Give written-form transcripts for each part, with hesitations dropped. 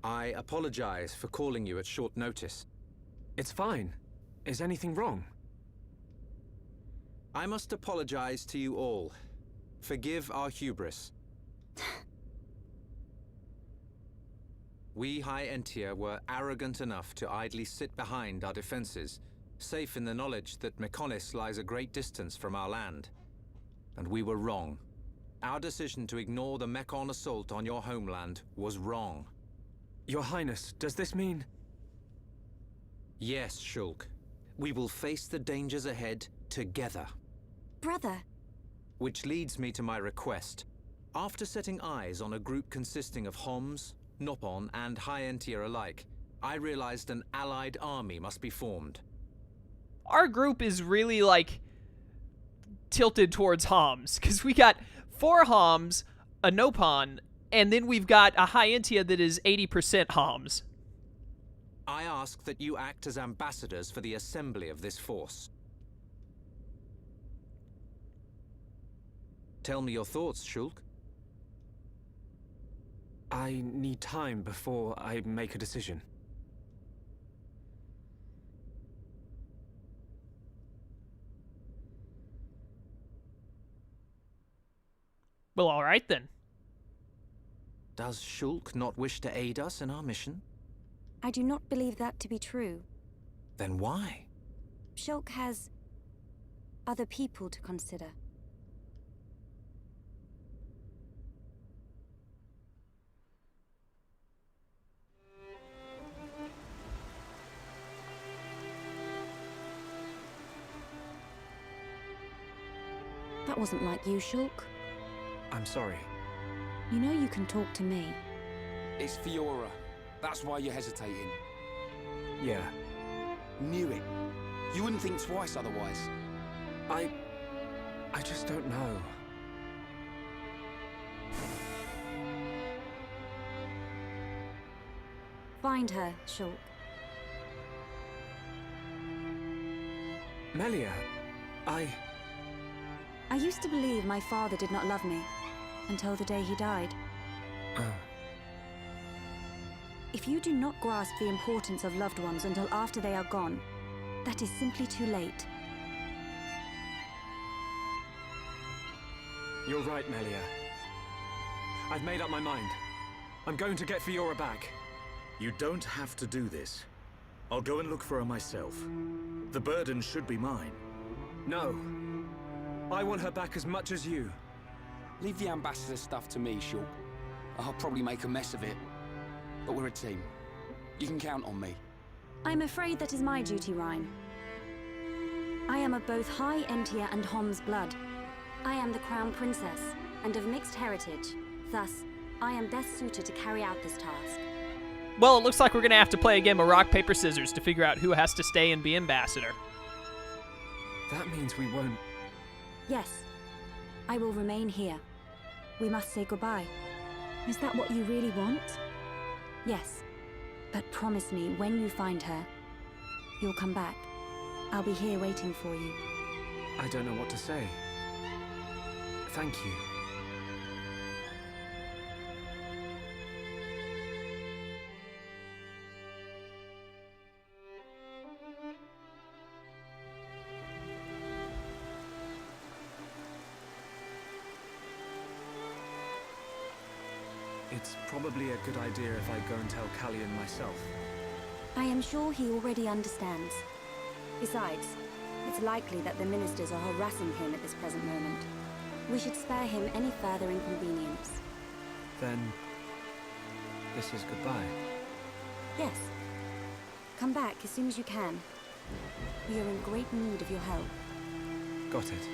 I apologize for calling you at short notice. It's fine. Is anything wrong? I must apologize to you all. Forgive our hubris. We High Entia were arrogant enough to idly sit behind our defenses, safe in the knowledge that Mecha-Homs lies a great distance from our land. And we were wrong. Our decision to ignore the Mechon assault on your homeland was wrong. Your Highness, does this mean... Yes, Shulk. We will face the dangers ahead together. Brother. Which leads me to my request. After setting eyes on a group consisting of Homs, Noppon, and High Entia alike, I realized an allied army must be formed. Our group is really, like, tilted towards Homs, because we got 4 Homs, a Noppon, and then we've got a High Entia that is 80% Homs. I ask that you act as ambassadors for the assembly of this force. Tell me your thoughts, Shulk. I need time before I make a decision. Well, all right then. Does Shulk not wish to aid us in our mission? I do not believe that to be true. Then why? Shulk has other people to consider. That wasn't like you, Shulk. I'm sorry. You know you can talk to me. It's Fiora. That's why you're hesitating. Yeah. Knew it. You wouldn't think twice otherwise. I just don't know. Find her, Shulk. Melia, I used to believe my father did not love me, until the day he died. If you do not grasp the importance of loved ones until after they are gone, that is simply too late. You're right, Melia. I've made up my mind. I'm going to get Fiora back. You don't have to do this. I'll go and look for her myself. The burden should be mine. No. I want her back as much as you. Leave the ambassador stuff to me, Shulk. I'll probably make a mess of it. But we're a team. You can count on me. I'm afraid that is my duty, Rhine. I am of both High Entia and Homs blood. I am the Crown Princess, and of mixed heritage. Thus, I am best suited to carry out this task. Well, it looks like we're going to have to play a game of rock, paper, scissors to figure out who has to stay and be ambassador. That means we won't... Yes. I will remain here. We must say goodbye. Is that what you really want? Yes. But promise me, when you find her, you'll come back. I'll be here waiting for you. I don't know what to say. Thank you. It's probably a good idea if I go and tell Callian myself. I am sure he already understands. Besides, it's likely that the ministers are harassing him at this present moment. We should spare him any further inconvenience. Then... this is goodbye. Yes. Come back as soon as you can. We are in great need of your help. Got it.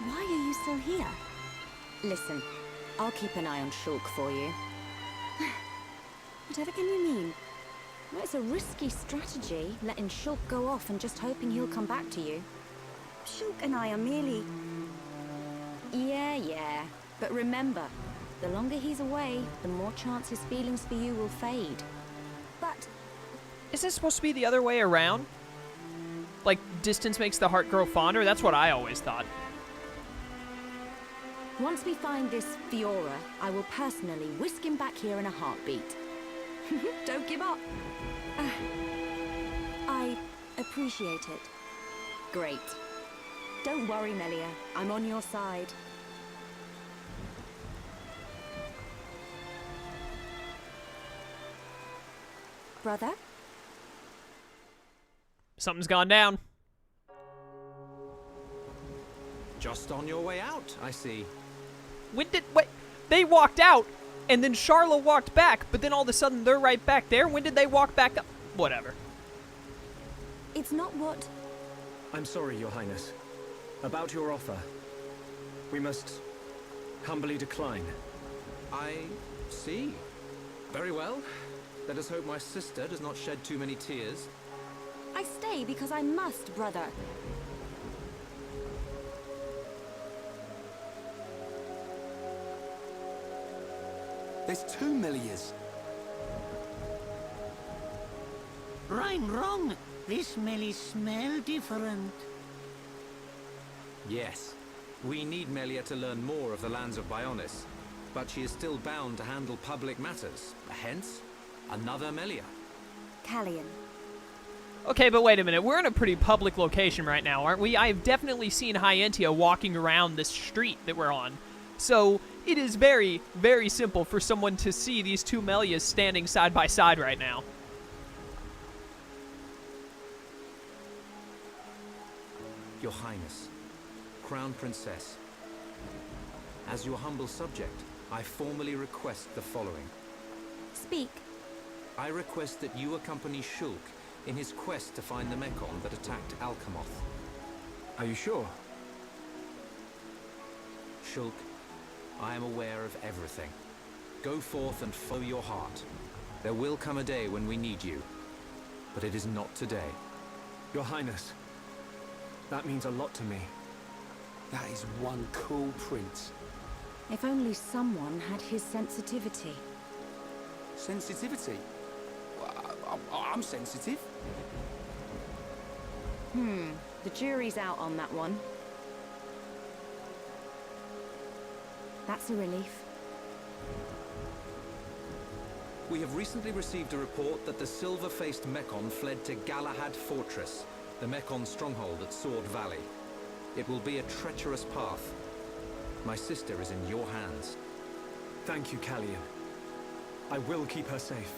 Why are you still here? Listen, I'll keep an eye on Shulk for you. Whatever can you mean? Well, it's a risky strategy, letting Shulk go off and just hoping he'll come back to you. Shulk and I are merely... Yeah. But remember, The longer he's away, the more chance his feelings for you will fade. But Is this supposed to be the other way around? Like, distance makes the heart grow fonder? That's what I always thought. once we find this Fiora, I will personally whisk him back here in a heartbeat. Don't give up. I appreciate it. Great. Don't worry, Melia. I'm on your side. Brother? Something's gone down. Just on your way out, I see. Wait, they walked out, and then Charla walked back, but then all of a sudden they're right back there. When did they walk back up? Whatever. It's not what... I'm sorry, Your Highness. About your offer. We must humbly decline. I see. Very well. Let us hope my sister does not shed too many tears. I stay because I must, brother. There's 2 Melias. Wrong. This Melie smell different. Yes. We need Melia to learn more of the lands of Bionis, but she is still bound to handle public matters. Hence, another Melia. Callian. Okay, but wait a minute. We're in a pretty public location right now, aren't we? I've definitely seen Hyentia walking around this street that we're on. So, it is very, very simple for someone to see these 2 Melias standing side by side right now. Your Highness, Crown Princess, as your humble subject, I formally request the following. Speak. I request that you accompany Shulk in his quest to find the Mechon that attacked Alchemoth. Are you sure? Shulk, I am aware of everything. Go forth and follow your heart. There will come a day when we need you, but it is not today. Your Highness, that means a lot to me. That is one cool prince. If only someone had his sensitivity. Sensitivity? Well, I'm sensitive. The jury's out on that one. That's a relief. We have recently received a report that the silver-faced Mechon fled to Galahad Fortress, the Mechon stronghold at Sword Valley. It will be a treacherous path. My sister is in your hands. Thank you, Callian. I will keep her safe.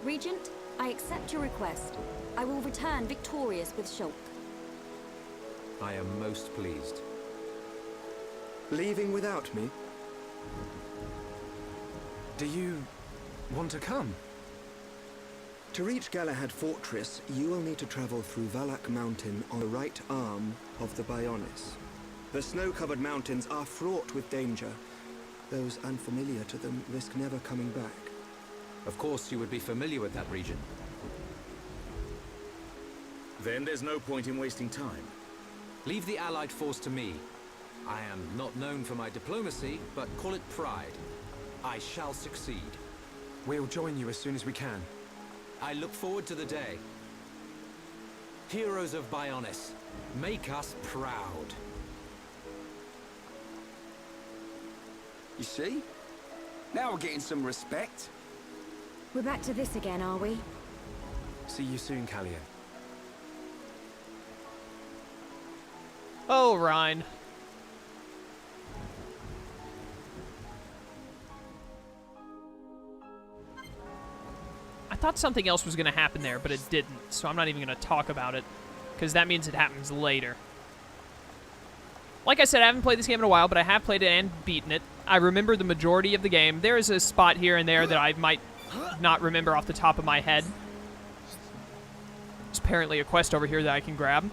Regent, I accept your request. I will return victorious with Shulk. I am most pleased. Leaving without me? Do you want to come? To reach Galahad Fortress, you will need to travel through Valak Mountain on the right arm of the Bionis. The snow-covered mountains are fraught with danger. Those unfamiliar to them risk never coming back. Of course you would be familiar with that region. Then there's no point in wasting time. Leave the Allied force to me. I am not known for my diplomacy, but call it pride. I shall succeed. We'll join you as soon as we can. I look forward to the day. Heroes of Bionis, make us proud. You see? Now we're getting some respect. We're back to this again, are we? See you soon, Callian. Oh, Rhine. I thought something else was going to happen there, but it didn't, so I'm not even going to talk about it, because that means it happens later. Like I said, I haven't played this game in a while, but I have played it and beaten it. I remember the majority of the game. There is a spot here and there that I might not remember off the top of my head. There's apparently a quest over here that I can grab.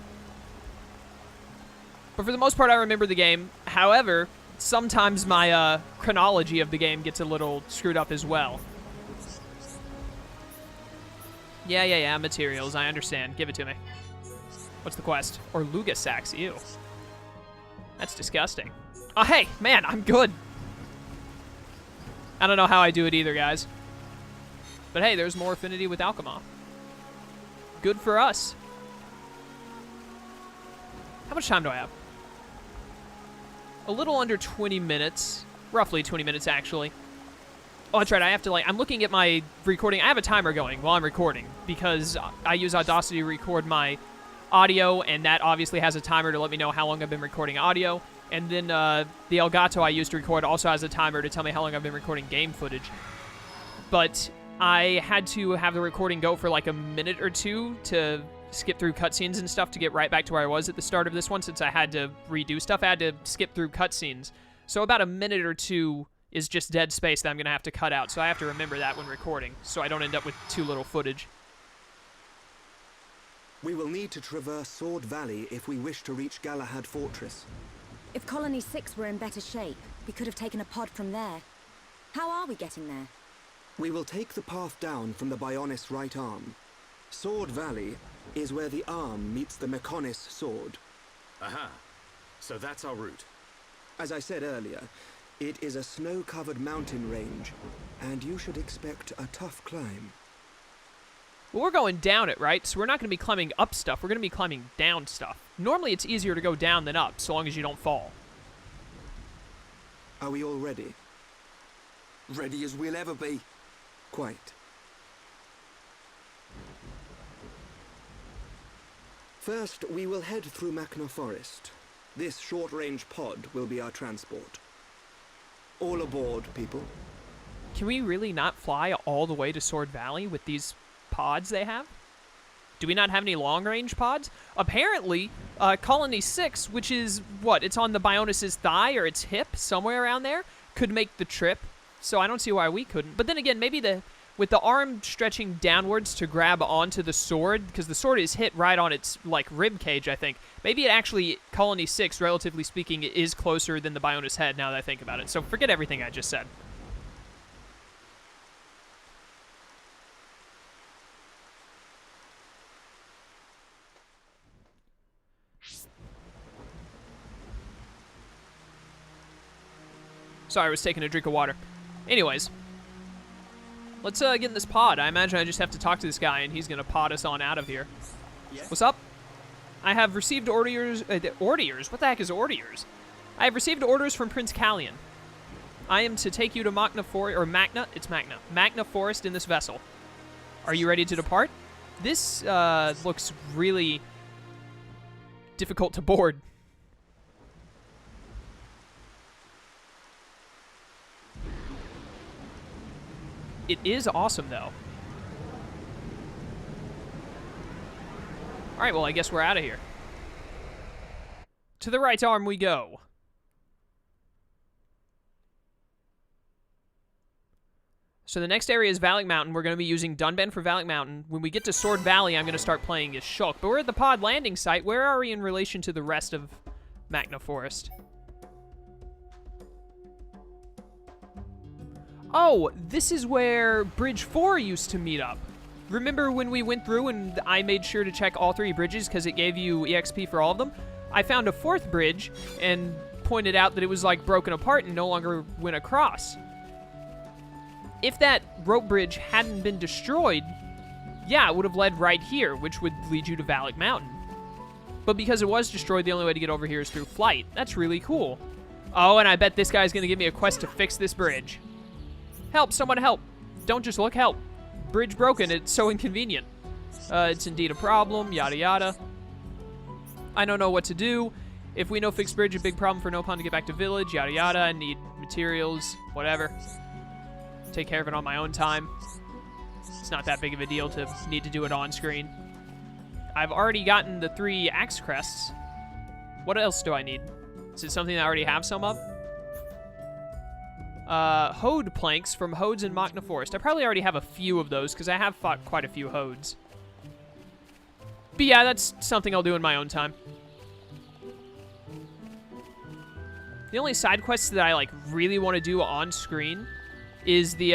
But for the most part, I remember the game. However, sometimes my chronology of the game gets a little screwed up as well. Yeah, materials, I understand. Give it to me. What's the quest? Or Luga Sax, ew. That's disgusting. Oh, hey, man, I'm good. I don't know how I do it either, guys. But hey, there's more affinity with Alchema. Good for us. How much time do I have? A little under 20 minutes. Roughly 20 minutes, actually. Oh, that's right. I have to, I'm looking at my recording. I have a timer going while I'm recording because I use Audacity to record my audio, and that obviously has a timer to let me know how long I've been recording audio. And then the Elgato I used to record also has a timer to tell me how long I've been recording game footage. But I had to have the recording go for like a minute or two to skip through cutscenes and stuff to get right back to where I was at the start of this one, since I had to redo stuff. I had to skip through cutscenes. So about a minute or two is just dead space that I'm going to have to cut out. So I have to remember that when recording, so I don't end up with too little footage. We will need to traverse Sword Valley if we wish to reach Galahad Fortress. If Colony 6 were in better shape, we could have taken a pod from there. How are we getting there? We will take the path down from the Bionis right arm. Sword Valley is where the arm meets the Mecha-Homs sword. Aha. So that's our route. As I said earlier, it is a snow-covered mountain range, and you should expect a tough climb. Well, we're going down it, right? So we're not going to be climbing up stuff. We're going to be climbing down stuff. Normally, it's easier to go down than up, so long as you don't fall. Are we all ready? Ready as we'll ever be. Quite. First, we will head through Machna Forest. This short-range pod will be our transport. All aboard, people. Can we really not fly all the way to Sword Valley with these pods they have? Do we not have any long-range pods? Apparently, Colony 6, which is, what, it's on the Bionis' thigh or its hip, somewhere around there, could make the trip. So I don't see why we couldn't. But then again, maybe with the arm stretching downwards to grab onto the sword, because the sword is hit right on its, rib cage, I think. Maybe it actually, Colony 6, relatively speaking, is closer than the Bionis head now that I think about it. So forget everything I just said. Sorry, I was taking a drink of water. Anyways, let's get in this pod. I imagine I just have to talk to this guy, and he's going to pod us on out of here. Yes. What's up? I have received orders... orders? What the heck is orders? I have received orders from Prince Callion. I am to take you to Machna Forest... Or Machna? It's Machna. Machna Forest in this vessel. Are you ready to depart? This looks really difficult to board. It is awesome, though. Alright, well, I guess we're out of here. To the right arm we go. So the next area is Valak Mountain. We're going to be using Dunban for Valak Mountain. When we get to Sword Valley, I'm going to start playing as Shulk. But we're at the pod landing site. Where are we in relation to the rest of Machna Forest? Oh, this is where Bridge 4 used to meet up. Remember when we went through and I made sure to check all 3 bridges because it gave you EXP for all of them? I found a 4th bridge and pointed out that it was broken apart and no longer went across. If that rope bridge hadn't been destroyed, yeah, it would have led right here, which would lead you to Valak Mountain. But because it was destroyed, the only way to get over here is through flight. That's really cool. Oh, and I bet this guy's going to give me a quest to fix this bridge. Help, someone help. Don't just look, help. Bridge broken, it's so inconvenient. It's indeed a problem, yada yada. I don't know what to do. If we know fixed bridge, a big problem for Nopon to get back to village, yada yada. I need materials, whatever. Take care of it on my own time. It's not that big of a deal to need to do it on screen. I've already gotten the 3 axe crests. What else do I need? Is it something I already have some of? Hode planks from Hodes in Machna Forest. I probably already have a few of those, because I have fought quite a few Hodes. But yeah, that's something I'll do in my own time. The only side quests that I, really want to do on screen is the,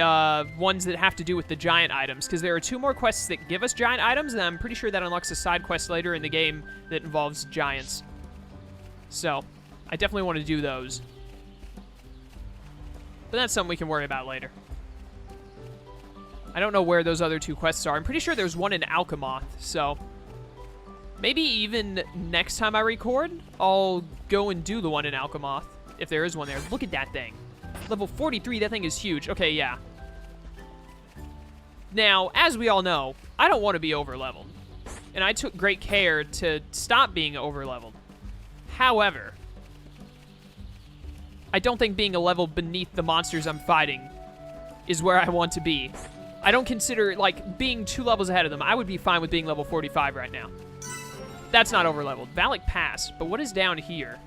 ones that have to do with the giant items, because there are 2 more quests that give us giant items, and I'm pretty sure that unlocks a side quest later in the game that involves giants. So, I definitely want to do those. But that's something we can worry about later. I don't know where those other 2 quests are. I'm pretty sure there's one in Alchemoth, so... maybe even next time I record, I'll go and do the one in Alchemoth, if there is one there. Look at that thing. Level 43, that thing is huge. Okay, yeah. Now, as we all know, I don't want to be over-leveled. And I took great care to stop being over-leveled. However, I don't think being a level beneath the monsters I'm fighting is where I want to be. I don't consider, like, being 2 levels ahead of them. I would be fine with being level 45 right now. That's not over-leveled. Valak Pass, but what is down here?